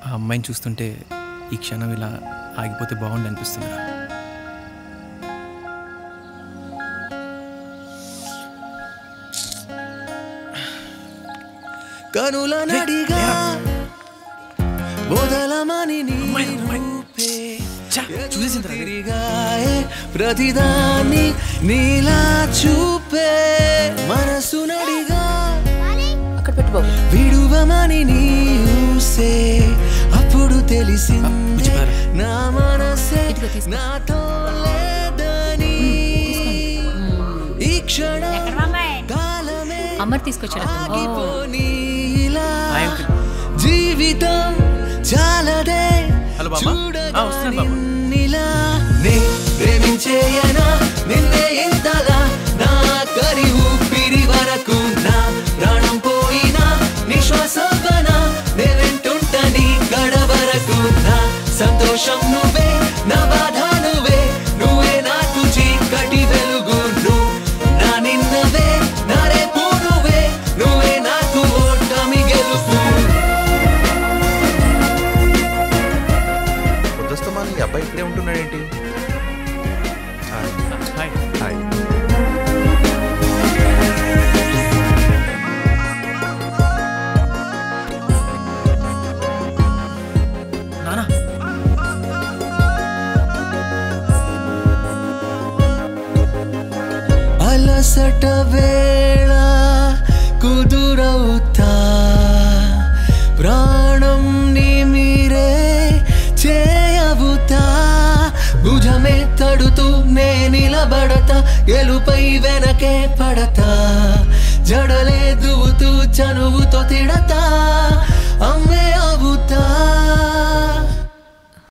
ఆ అమ్మాయిని చూస్తుంటే ఈ క్షణం ఇలా ఆగిపోతే బాగుండి అనిపిస్తుందిరా. కనుల నడిగా బోధలమని ప్రతిదాన్ని నీలా చూపే మనసు నడిగా విడువమని నీసే అప్పుడు తెలిసింది నా మనసే నాతో లేదని ఈ క్షణం కాలమే అమర్ తీసుకొచ్చాడు జీవితం చాలదే చూడనిలా నే ప్రేమించేయనా నిన్నే ఇంతలా నా కరి ఊపిరి వరకు నా ప్రాణం పోయినా నిశ్వాసవన నే వెంటుంటా నీ గడ వరకు నా సంతోషం నువ్వే నా బాధ నువ్వే నువ్వే నాకు చీకటి వెలుగు నా నిన్నవే నా రేపు నువ్వే నువ్వే నాకు ఓటమి గెలుపు. పొద్దుస్తమానం ఈ అబ్బాయి ఇక్కడే ఉంటున్నాడేంటి? హాయ్. నానా అలసట వేళ కుదురవుతా ప్రాణం నిమిరే చేయవుతా భుజమే తడుతూ నే నిలబడతా గెలుపై వెనకే పడతా జడలే దువ్వుతూ చనువుతో తిడతా